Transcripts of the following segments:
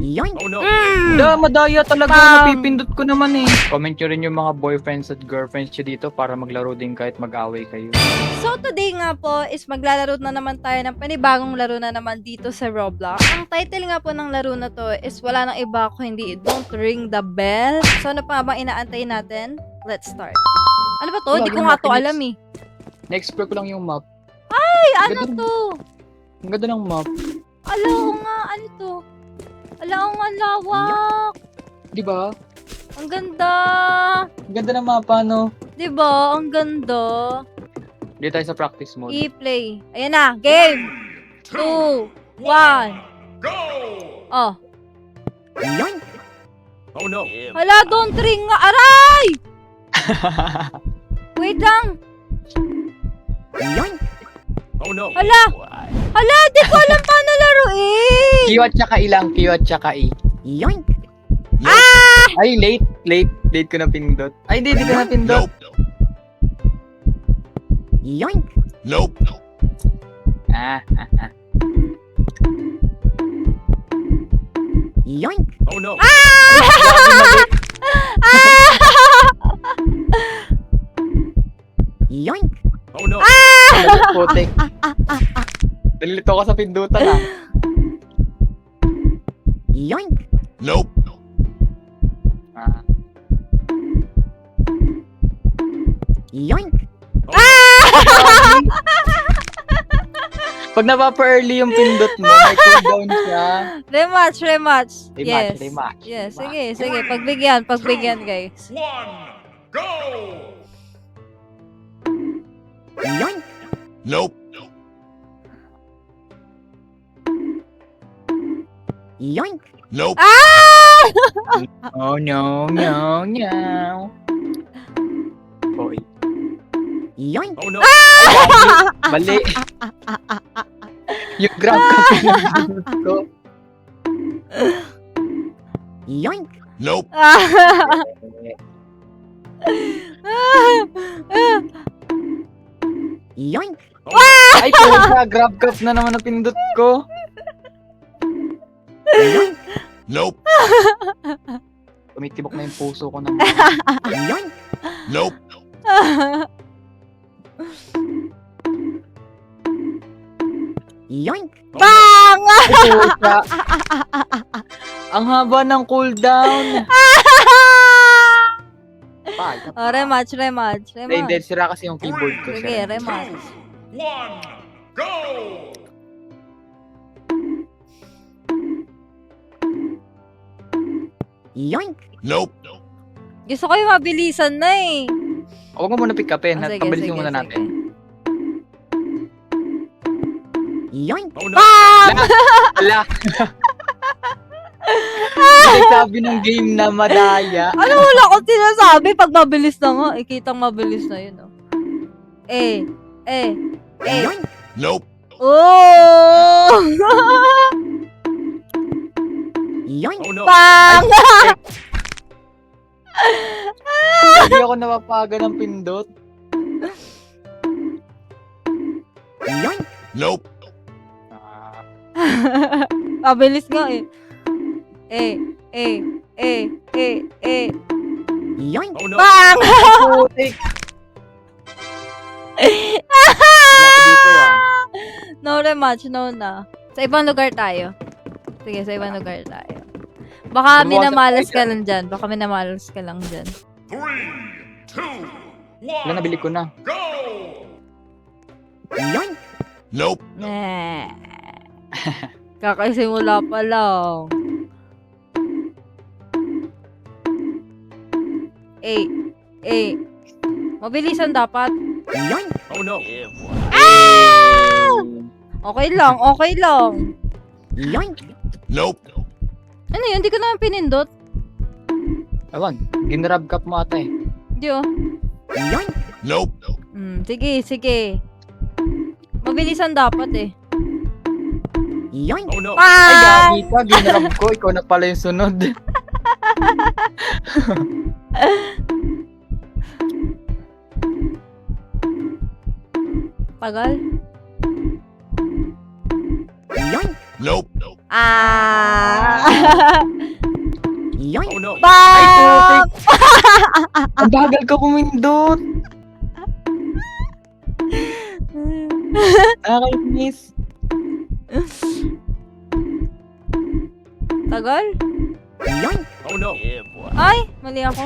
Yoink! Oh no! Madaya talaga. Bam! Napipindot ko naman eh. Comment nyo rin yung mga boyfriends at girlfriends nyo dito para maglaro din kahit mag-away kayo. So today nga po is maglalaro na naman tayo ng panibagong laro na naman dito sa Roblox. Ang title nga po ng laro na to is wala nang iba kung hindi Don't Ring the Bell. So ano pa bang inaantay natin? Let's start. Ano ba to? Wala, Di ko yung nga to Phoenix. alam eh. Na-explore ko lang yung map. Ay, ano Ganda- to? Ang ganda ng map. Alaw nga, ano to? Alaw nga, lawak. Di ba? Ang ganda. Ang ganda ng mapa, no? Di ba? Ang ganda. Dito tayo sa practice mode. I-play. Ayan na. Game. 2, 1. Go! Oh. Yoink. Oh no! Hala, don't ring nga. Aray! Wait lang. Yoink. Oh no! Hala. Hala, di ko alam paano laruin. Q at saka I lang. Q at saka I. Yoink. Ay, late. Late ko na pindot. Ay, hindi ko na pindot. Yoink. Nope! Ah. Yoink. Oh no! Yoink. Oh no! Putik. Nalilito ako sa pindutan ah. Yoink. Nope! Ah. Yoink. Pag napapa-early yung pindot mo, may cooldown siya. Rematch. Rematch, Yes. rematch. Yes, sige. Pagbigyan, guys. One! Go! Yoink. Nope! Yoink. Nope! Oh, no. Boy. Yoink. Oh no! Bali. Yung grab ka pinindot ko. Yoink. Nope! Yoink. Ay, puta. Grab cup na naman ang pindot ko. Yoink. Nope! Tumitibok na yung puso ko naman. Yoink. Nope! Yoink. Ay, puta. Ang haba ng cooldown. Oh, rematch. Hindi, sira kasi yung keyboard ko. Sige, Sira. rematch. One! Go! Yoink. Nope! Gusto ko yung mabilisan na eh. Huwag mo muna pick upin. Ah, sige, Pabilisin sige, muna sige. natin. Yoink. Oh no! Wala. Hindi sabi ng game na madaya. Ano wala akong sinasabi? Pag mabilis na nga. Kitang mabilis na yun, oh. Yoink. Nope! Oh! Yoink. Oh no! Bang! Hindi ako napapaga ng pindot. Yoink. Nope! Ah, Mabilis nga eh. Yoink. Oh no! Bang! putik. Wala ko dito ah. No rematch, no na. Sa ibang lugar tayo. Sige, sa ibang lugar tayo. Baka Gumawa sa minamalas tayo ka lang dyan. Baka minamalas ka lang dyan. 3, 2, 1, Wala, nabili ko na. go! Yoink. Nope! Nah. Kakasimula pa lang. Mabilisan dapat. Yoink. Oh no! Okay lang. Yoink. Nope! Ano yun? Hindi ko naman pinindot. Ewan, ginrab cup mo ata eh. Hindi oh. Yoink. Nope! Sige. Mabilisan dapat eh. Yoink. Oh no! Ay, gagi ka, ginrab ko. Ikaw na pala yung sunod. Tagal. Yoink. Nope! Oh no. Bang! Ang bagal ko pumindot. Nakakainis. Tagal? Oh no. Ay, mali ako.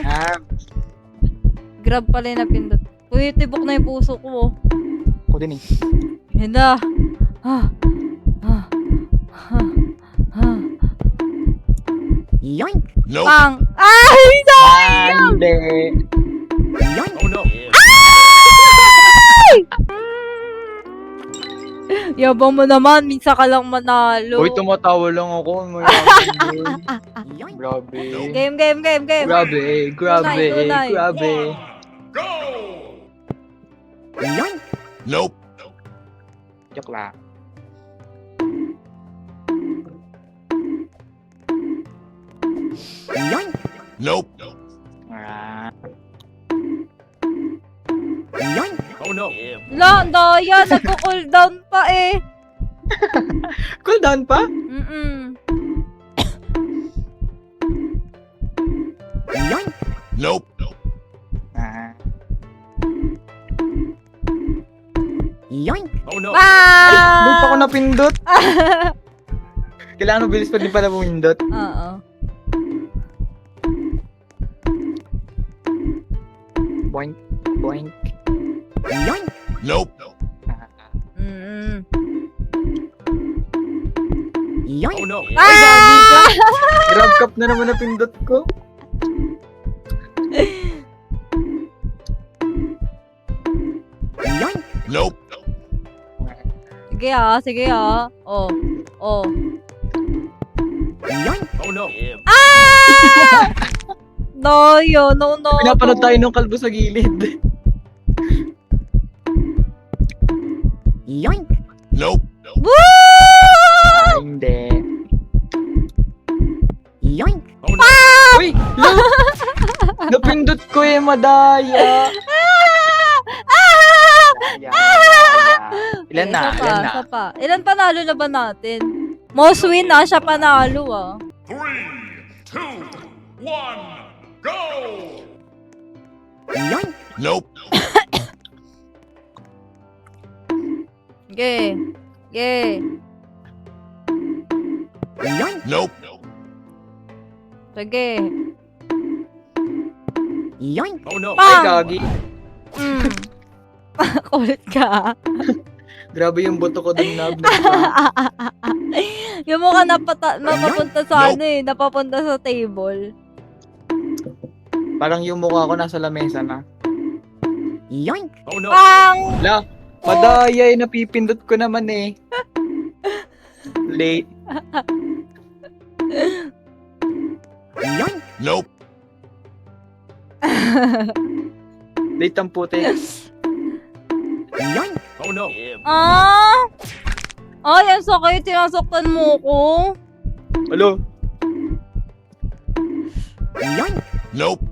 Grab pala yung napindot. Uy, tibok na yung puso ko. Ako din eh. Yan na. Ah. Ah. Ah. Ah. Nope. Pang! Ay, no! Hindi. Oh no. Yabang mo naman, minsan ka lang manalo. Uy, tumatawa lang ako. Mayaman din. Grabe. Game. Grabe. Tunay. Grabe. Go. Nope. Joke lang. Nope. Ah. Oh no. La, daya, nagko-cooldown pa eh. Cooldown pa? Nope. Ah. Oh no. Doon pa ako Bang! napindot. Kailangan mabilis pa din pala pumindot. Oo. Boink. Boink. Nope. Mm-mm. Oh no. Ah! Grab cup na naman napindot ko. Nope. Sige ah. Oh. Oh no. Ah! Daya, no. Pinapanood tayo ng kalbo sa gilid. Nope. Woo! Ah, hindi. Oh no. Uy! Look! Napindot ko eh, madaya. Ilan na? Isa pa. Ilan panalo na ba natin? Most win na, siya panalo ah. 3, 2, 1, go. Nope. Okay. Nope. Sige. Oh no. Ay, Pang! gagi. Kulit ka. Grabe yung buto ko dun na. Yung mukha napapunta sa ano eh, napapunta sa table. Parang yung mukha ko nasa lamesa na. Oh no. Pang! La, madaya eh, napipindot ko naman eh. Late. Nope. Late ang puti. Oh no. Ah! Ay, ang sakit. Tinasaktan mo ko. Alo. Nope.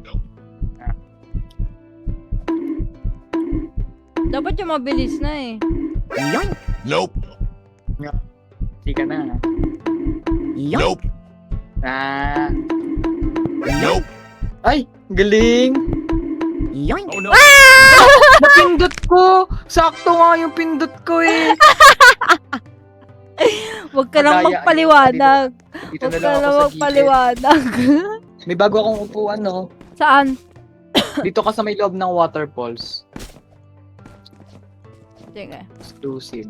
Dapat yung mabilis na eh. Nope. Hindi ka na. Nope. Ah. Nope. Ay, galing. Oh no. Napindot ko. Sakto nga yung pindot ko eh. Huwag ka lang Madaya, magpaliwanag. Dito Huwag na ka lang lang ako sa gilid. magpaliwanag. May bago akong upuan, no? Saan? Dito ka sa may loob ng waterfalls. Sige. Exclusive.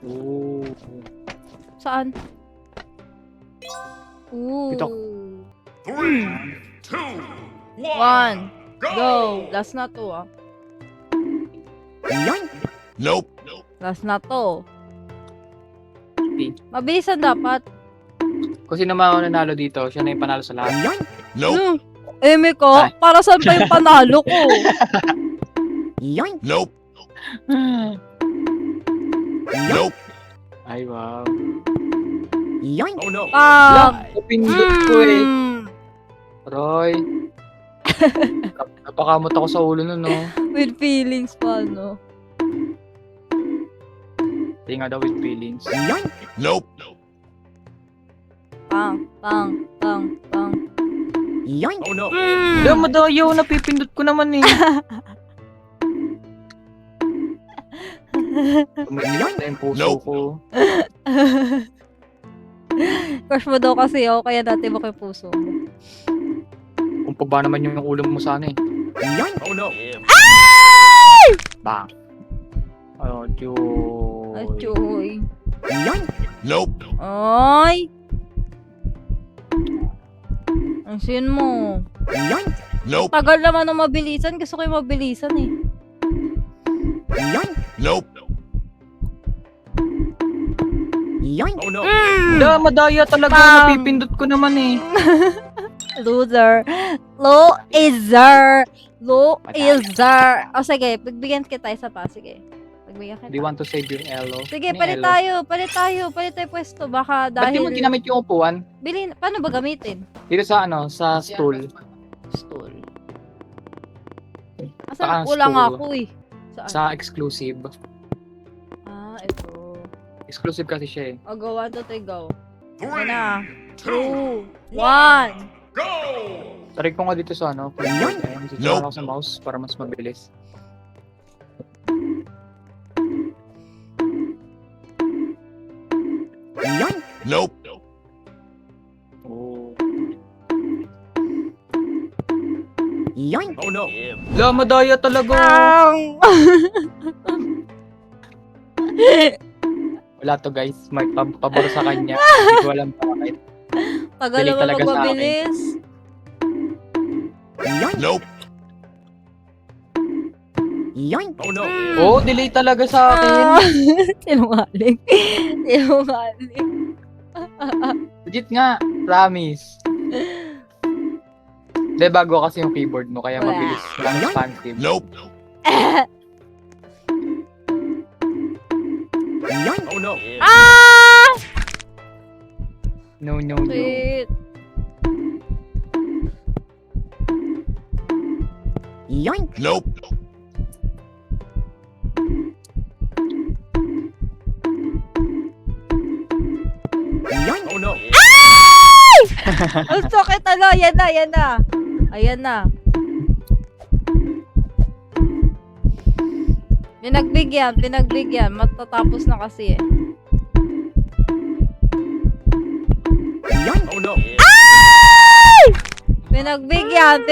Ooh. Saan? Ooh. Dito. 3, 2, 1, 1. Go. Last na to ah. Nope. Last na to. Okay. Mabilisan dapat. Kung sino man ang nanalo dito, siya na yung panalo sa lahat. Nope. Eme ko, Ay. para saan pa yung panalo ko? Nope. Nope. Ay, wow. Oh no. Napindot ko eh. Mm. Roy. Napakamot ako sa ulo nun, no? With feelings pa, no? Hindi nga daw with feelings. Nope. Pang, pang, pang, pang. Yoink! Oh no. Mm. Wala, madayaw. Napipindot ko naman eh. Tumiyak na yung puso Nope. ko. Crush mo daw kasi ako, kaya dati mo kay puso mo. Kung pa ba naman yung ulo mo sana eh. Yoink! Oh no. Bang. Oh, Joy. Achoy. Yoink! Nope! Ay! Ang sin mo. Yoink! Nope! Tagal naman ng mabilisan. Gusto ko yung mabilisan eh. Yoink! Nope! Yoink! Oh no. Mm. Wala, madaya talaga. Bang. Napipindot ko naman eh. Loser. Loser. Loser. O sige, pagbigyan kita isa pa. Sige. Pagbigyan Do you kita. want to save your elo? Sige, Ano yung palit elo? tayo. Palit tayo pwesto. Baka Ba't di mo dahil... ginamit yung upuan? Bilhin, paano ba gamitin? Dito sa ano, sa stool. Stool. Saan Asan? Wala nga stool? ako eh. Saan? Sa exclusive. Ah, ito. Exclusive kasi siya eh. O, go. 1, 2, 3, go. Ayan na. 2, 1. Try ko nga dito sa ano. Nope. Dito ako sa mouse para mas mabilis. Yoink! Nope! Oh. Yoink! Oh no. La, madaya talaga. Ang! Wala to guys. May pabor sa kanya. Hindi ko alam bakit. Tagal Delete naman talaga sa magpabilis. Yoink! Nope! Yoink! Oh no. Oh, delay talaga sa akin. Ah, Sinungaling. Sinungaling. Legit nga. Promise. De, bago kasi yung keyboard mo, kaya Wala. mabilis lang expansive. Nope! Yoink! Oh no. Ah! No, no, no. Shit. Yoink! Nope! Yoink! Oh no. Ang sakit ano. Yan na, yan na. Ayan na. Pinagbigyan. Matatapos na kasi eh. Yoink! Oh no. Pinagbigyan.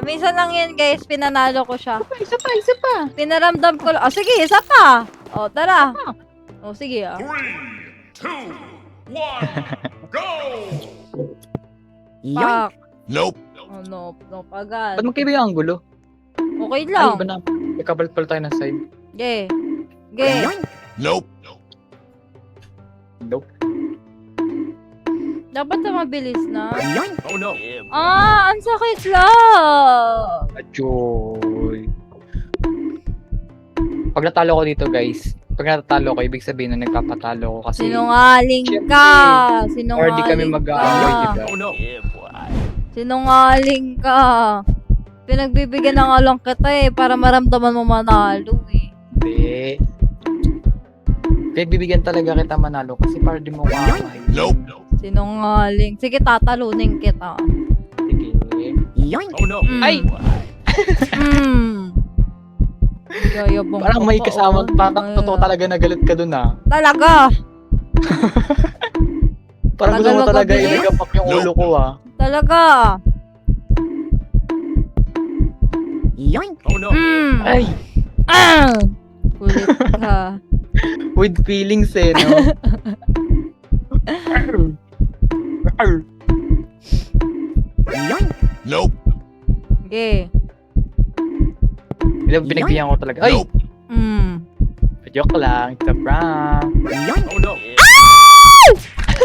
Minsan lang yan guys, pinanalo ko siya. Isa pa. Pinaramdam ko lang. Oh, sige, isa pa. Oh, tara. Oh, sige ah. 3, 2, 1, go! Yoink! Pak. Nope! Oh, no agad. Ba't magkaibigan ang gulo? Okay Ay, lang. iba na. Ikabalit pala tayo ng side. Ge. Yoink! Nope! Nope. Dapat na mabilis na. Yoink! Oh no. Ah, ang sakit lang. Ajoy. Pag natalo ko dito guys, pag natalo ko, ibig sabihin na nagpapatalo ko kasi Sinungaling ka. or di kami mag-aaway, di ba? Oh no! Sinungaling ka. Pinagbibigyan na nga lang kita eh, para maramdaman mo manalo eh. Hindi. Bibigyan talaga kita manalo kasi para di mo kaaway. Nope! Sinungaling. Sige, tatalunin kita. Sige. Yoink! Oh no! Mm. Ay! Yayabang Parang may ka pa, kasama, oh. parang totoo talaga na galit ka dun ah. Talaga. Parang gusto mo Tagal talaga magpabilis? ibigapak yung ulo ko ah. Talaga. Yoink! Oh no! Ay! Ah! Kulit ka. With feelings eh, no? Yoink! Nope! Okay. Pinagbigyan ko talaga. Ay! Nope! Joke lang. It's a prank. Yoink! Oh no!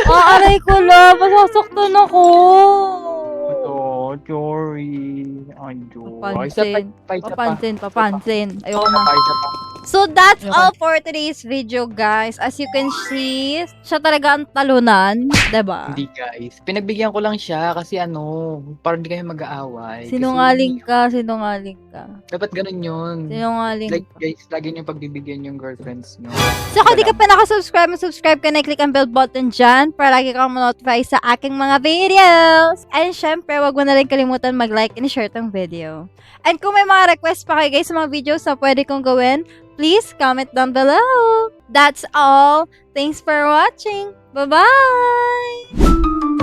Aray ko lang. Masasaktan ako. Oh, sorry. Ay, Joy. Isa Papansin. pa, isa pa. Papansin. Ayoko na. Isa pa. So that's Okay. all for today's video, guys. As you can see, siya talaga ang talunan, 'di ba? Hindi guys. Pinagbigyan ko lang siya kasi para hindi kayo mag-aaway. Sinungaling ka. Dapat ganun yun. Sinungaling Like ka. guys, lagi niyo pagbibigyan yung girlfriends niyo. So kung di ka pa nakasubscribe, subscribe ka na, click ang bell button dyan para lagi kang ma-notify sa aking mga videos. And syempre, wag mo na rin kalimutan mag-like and share tong video. And kung may mga request pa kayo guys sa mga videos na pwede kong gawin, please comment down below. That's all. Thanks for watching. Bye-bye!